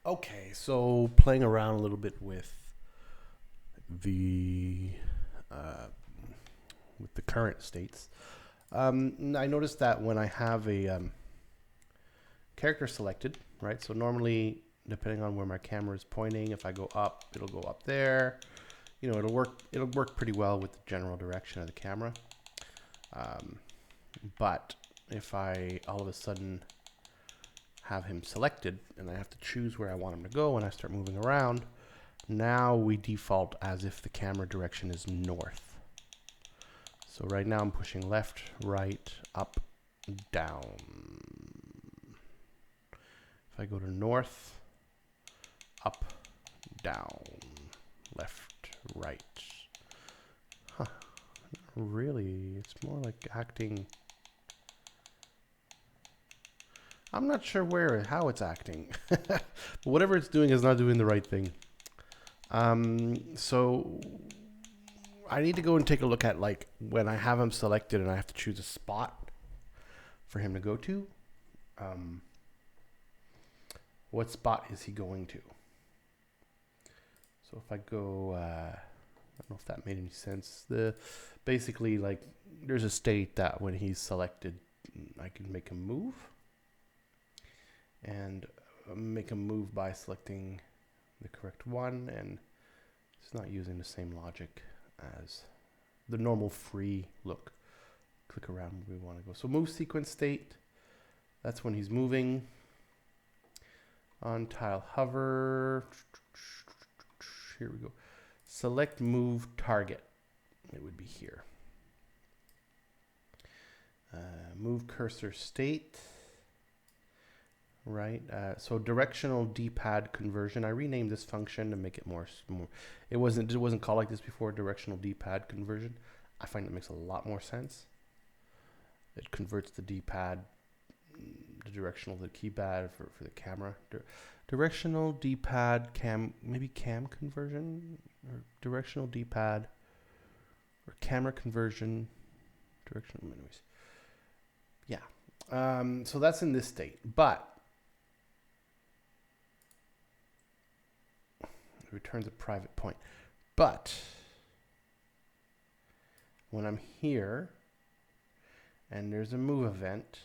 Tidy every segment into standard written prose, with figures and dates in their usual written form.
Okay, so playing around a little bit the uh, with the current states, I noticed that when I have a character selected, right? So normally, depending on where my camera is pointing, if I go up, it'll go up there. You know, it'll work. It'll work pretty well with the general direction of the camera. Um, but if I all of a sudden have him selected and I have to choose where I want him to go and I start moving around, now we default as if the camera direction is north. So right now I'm pushing left, right, up, down. If I go to north, up, down, left, right. Huh. Really, it's more like acting. I'm not sure how it's acting. But whatever it's doing is not doing the right thing. So I need to go and take a look at, like, when I have him selected and I have to choose a spot for him to go to. What spot is he going to? So if I go, I don't know if that made any sense. Basically, like, there's a state that when he's selected, I can make him move. And make him move by selecting the correct one, and it's not using the same logic as the normal free look. Click around where we want to go. So move sequence state, that's when he's moving. On tile hover, here we go. Select move target, it would be here. Move cursor state. Right, so directional D-pad conversion. I renamed this function to make it more. It wasn't called like this before. Directional D-pad conversion. I find it makes a lot more sense. It converts the D-pad, the directional, the keypad for the camera. Directional D-pad cam conversion, or directional D-pad, or camera conversion. Directional, anyways. Yeah. So that's in this state, but it returns a private point. But when I'm here and there's a move event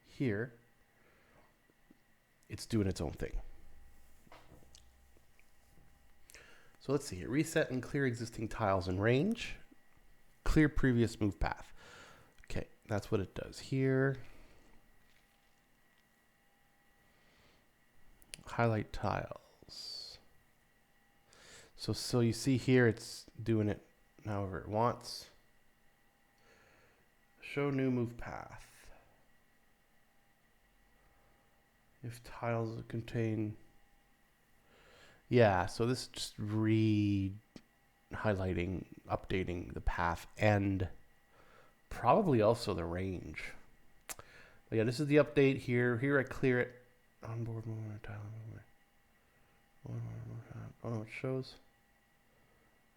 here, it's doing its own thing. So let's see here. Reset and clear existing tiles in range. Clear previous move path. Okay, that's what it does here. Highlight tiles. So you see here, it's doing it however it wants. Show new move path. If tiles contain. Yeah, so this is just highlighting, updating the path, and probably also the range. But yeah, this is the update here. Here I clear it. Onboard movement tile. Oh no, it shows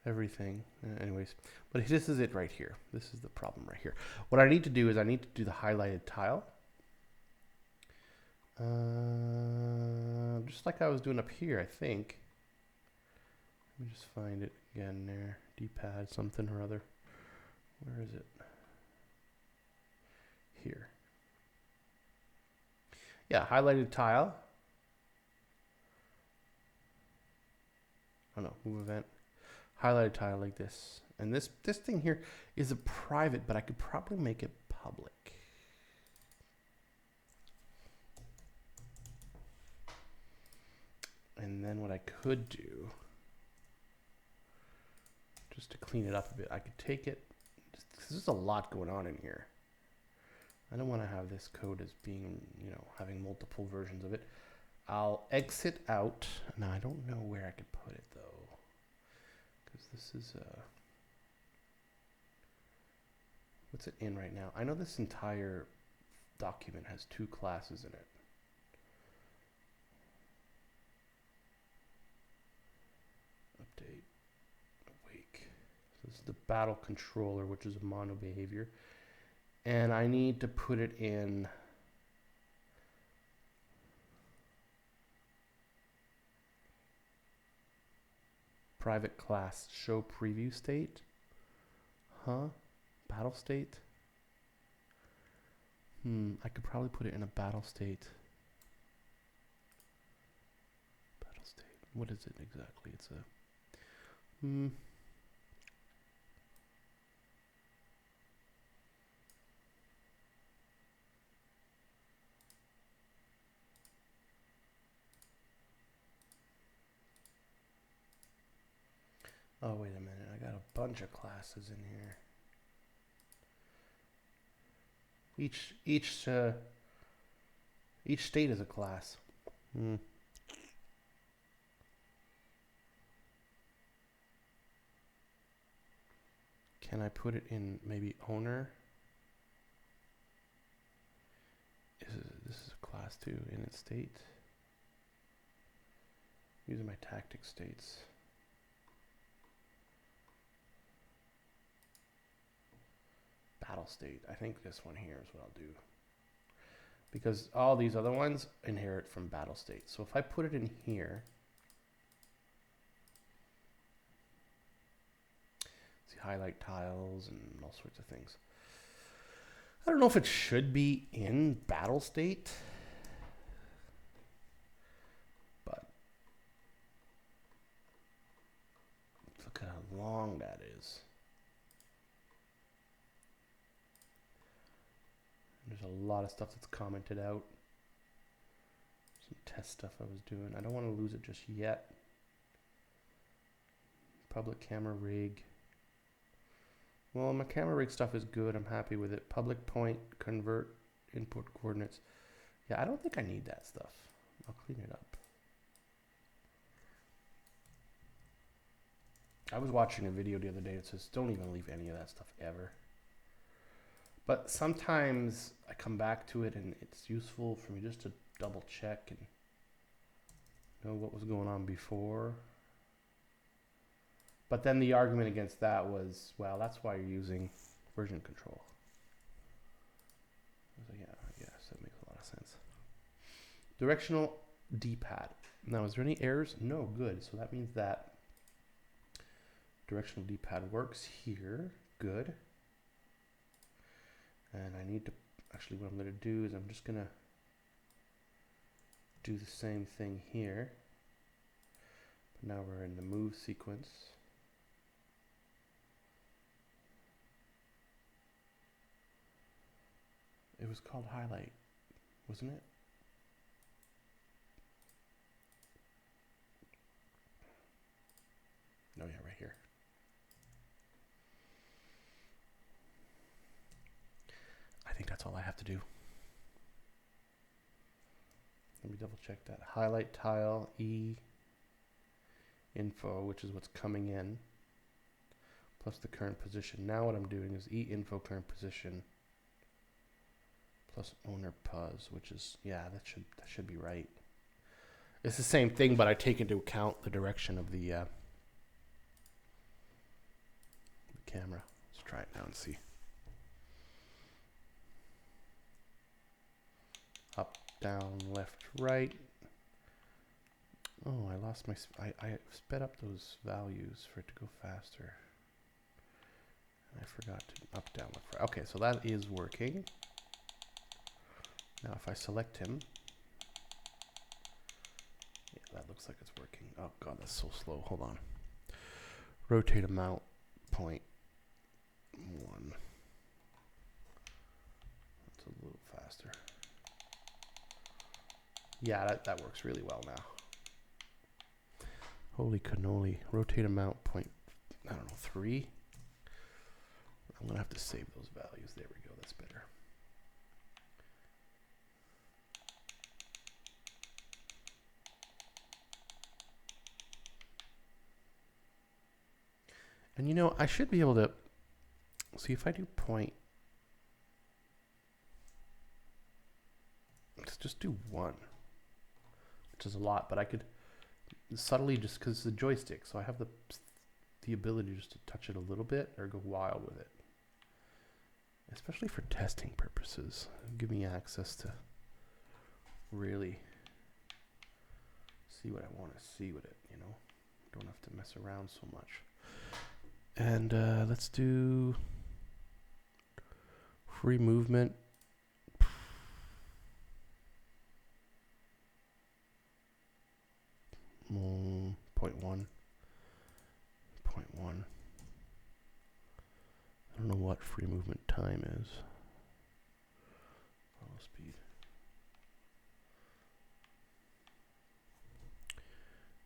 everything. Anyways, but this is it right here. This is the problem right here. What I need to do is I need to do the highlighted tile. Just like I was doing up here, I think. Let me just find it again there. D-pad something or other. Where is it? Here. Yeah, highlighted tile. Oh no, move event. Highlighted tile like this. And this thing here is a private, but I could probably make it public. And then what I could do, just to clean it up a bit, I could take it, there's a lot going on in here. I don't want to have this code as being, having multiple versions of it. I'll exit out. Now, I don't know where I could put it, though, because this is, what's it in right now? I know this entire document has 2 classes in it. Update, awake. So this is the battle controller, which is a mono behavior. And I need to put it in private class show preview state. Huh? Battle state? I could probably put it in a battle state. Battle state. What is it exactly? It's a Oh, wait a minute. I got a bunch of classes in here. Each state is a class. Can I put it in maybe owner? This is a class too, in its state. Using my tactic states. Battle state. I think this one here is what I'll do. Because all these other ones inherit from battle state. So if I put it in here, see, highlight tiles and all sorts of things. I don't know if it should be in battle state, but look at how long that is. There's a lot of stuff that's commented out. Some test stuff I was doing. I don't want to lose it just yet. Public camera rig. Well, my camera rig stuff is good. I'm happy with it. Public point, convert input coordinates. Yeah, I don't think I need that stuff. I'll clean it up. I was watching a video the other day that says don't even leave any of that stuff ever. But sometimes I come back to it and it's useful for me just to double check and know what was going on before. But then the argument against that was, well, that's why you're using version control. I was like, yeah, I guess that makes a lot of sense. Directional D-pad. Now, is there any errors? No, good. So that means that directional D-pad works here. Good. And I need to, actually what I'm going to do is I'm just going to do the same thing here. But now we're in the move sequence. It was called highlight, wasn't it? No, yeah, right here. I think that's all I have to do. Let me double check that. Highlight tile, E info, which is what's coming in, plus the current position. Now what I'm doing is E info current position plus owner puz, which is, yeah, that should be right. It's the same thing, but I take into account the direction of the camera. Let's try it now and see. Up, down, left, right. Oh, I lost my, I sped up those values for it to go faster. And I forgot to up, down, left, right. Okay, so that is working. Now if I select him, yeah, that looks like it's working. Oh God, that's so slow. Hold on. Rotate amount, 0.1. That's a little faster. Yeah, that works really well now. Holy cannoli. Rotate amount, 3. I'm gonna have to save those values. There we go, that's better. And you know, I should be able to see if I do point. Let's just do 1, which is a lot, but I could subtly, just because it's a joystick, so I have the ability just to touch it a little bit or go wild with it. Especially for testing purposes. Give me access to really see what I want to see with it, you know. don't have to mess around so much. And let's do free movement. 0.1. I don't know what free movement time is. Follow speed.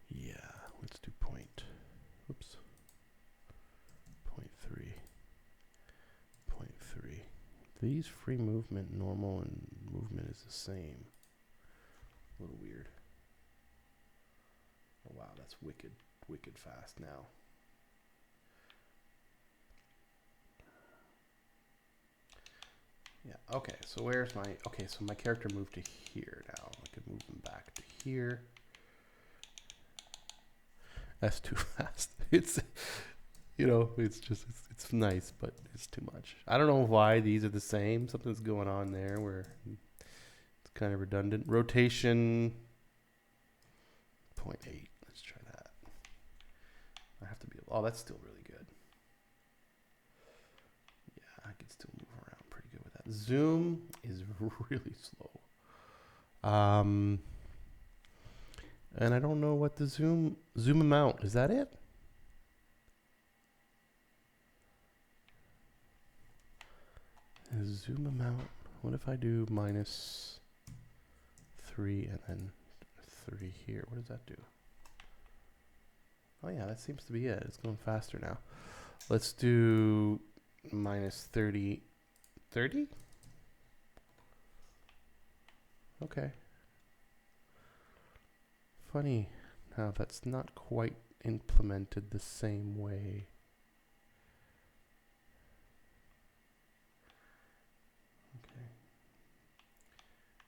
Yeah, let's do point. Oops. 0.3. 0.3. These free movement, normal, and movement is the same. A little weird. Oh wow, that's wicked fast now. Yeah, okay, so where's my, okay, so my character moved to here now. I could move him back to here. That's too fast. It's, you know, it's just, it's nice, but it's too much. I don't know why these are the same. Something's going on there where it's kind of redundant. Rotation, 0.8. Let's try that. I have to be, oh, that's still really good. Yeah, I can still move around pretty good with that. Zoom is really slow. And I don't know what the zoom amount, is that it? Zoom amount, what if I do -3 and then 3 here? What does that do? Oh yeah, that seems to be it. It's going faster now. Let's do -30. 30? Okay. Funny how that's not quite implemented the same way. Okay.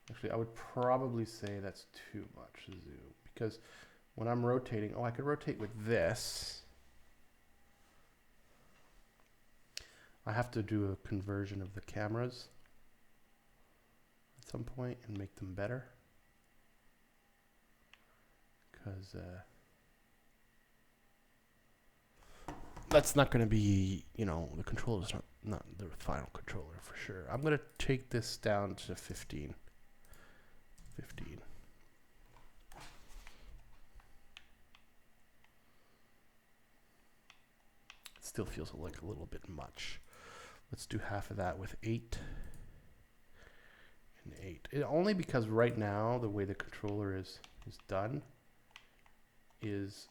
Actually, I would probably say that's too much zoom because when I'm rotating, oh, I could rotate with this. I have to do a conversion of the cameras at some point and make them better. Because that's not going to be, you know, the controller is not the final controller for sure. I'm going to take this down to 15. 15. It still feels like a little bit much. Let's do half of that with 8 and 8. Only because right now the way the controller is done is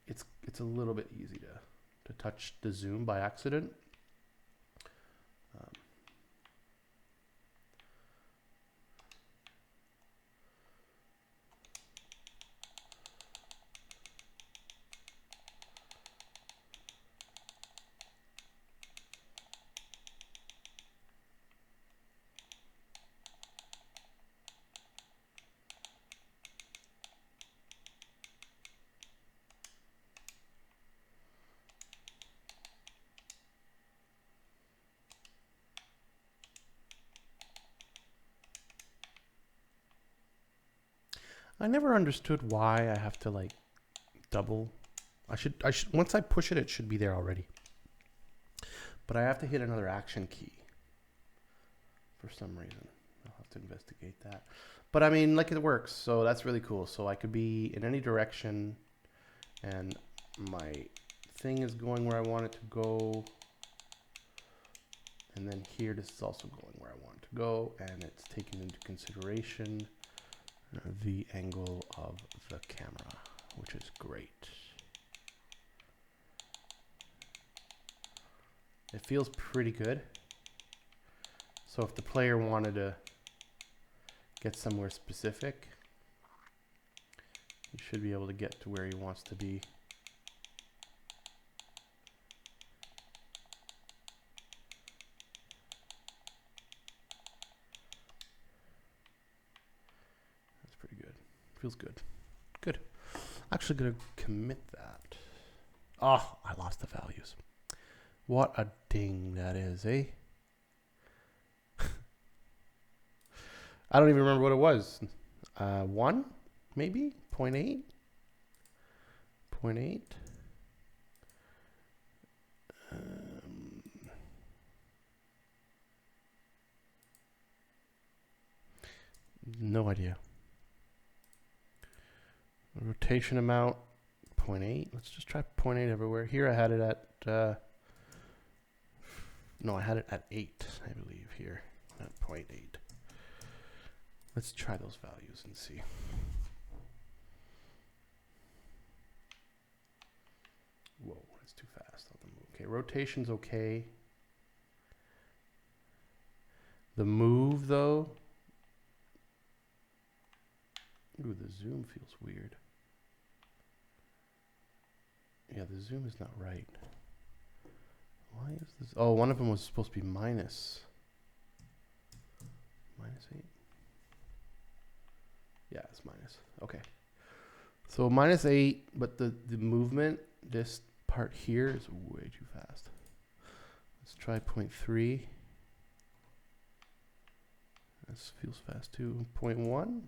it's a little bit easy to touch the zoom by accident. I never understood why I have to like double. I should once I push it, it should be there already. But I have to hit another action key for some reason. I'll have to investigate that. But I mean, like, it works, so that's really cool. So I could be in any direction and my thing is going where I want it to go. And then here, this is also going where I want it to go, and it's taking into consideration the angle of the camera, which is great. It feels pretty good. So if the player wanted to get somewhere specific, he should be able to get to where he wants to be. Feels good. Good. Actually gonna commit that. Oh, I lost the values. What a ding that is, eh? I don't even remember what it was. 1, maybe? 0.8? 0.8. No idea. Rotation amount 0.8. Let's just try 0.8 everywhere. Here I had it at no, I had it at 8, I believe, here at 0.8. Let's try those values and see. Whoa, that's too fast on the move. Okay, rotation's okay. The move, though. Ooh, the zoom feels weird. Yeah, the zoom is not right. Why is this? Oh, one of them was supposed to be minus 8. Yeah, it's minus. Okay. So minus 8, but the movement, this part here is way too fast. Let's try 0.3. This feels fast too. 0.1.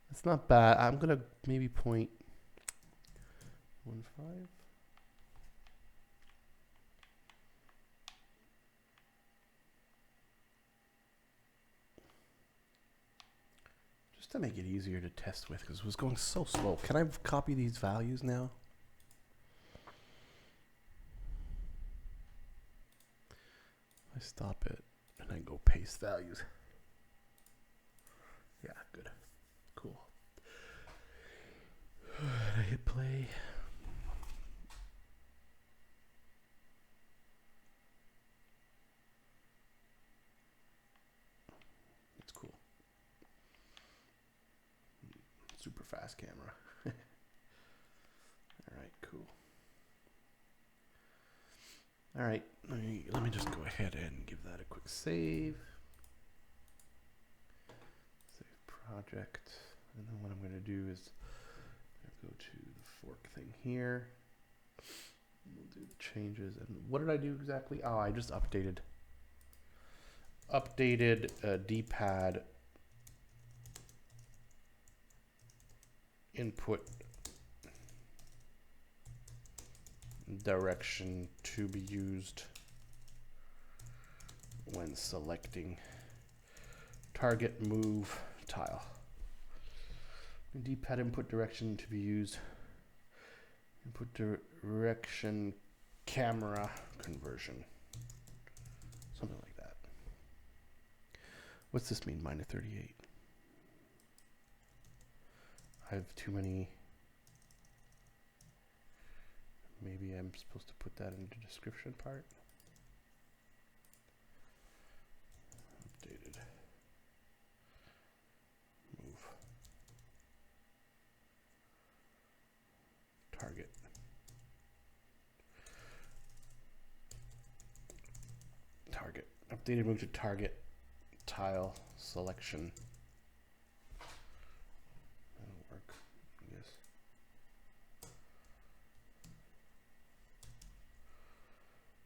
That's not bad. I'm gonna maybe 0.15. Just to make it easier to test with, because it was going so slow. Can I copy these values now? I stop it and I go paste values. Yeah, good. Cool. I hit play. It's cool. Super fast camera. All right, cool. All right, let me just go ahead and give that a quick save. Save project. And then what I'm going to do is go to the fork thing here. We'll do the changes. And what did I do exactly? Oh, I just updated D-pad input direction to be used when selecting target move tile. D-pad input direction to be used. Input direction camera conversion. Something like that. What's this mean, minus 38? I have too many. Maybe I'm supposed to put that in the description part. Updated. Move. Target. Target. Updated move to target tile selection. That'll work, I guess.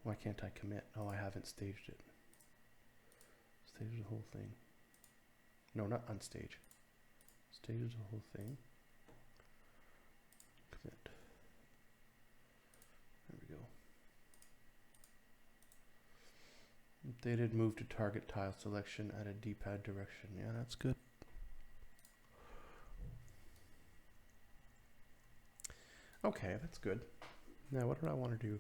Why can't I commit? Oh, I haven't staged it. Stage the whole thing. No, not unstage. Stage the whole thing. Commit. There we go. Updated move to target tile selection at a D-pad direction. Yeah, that's good. Okay, that's good. Now, what do I want to do?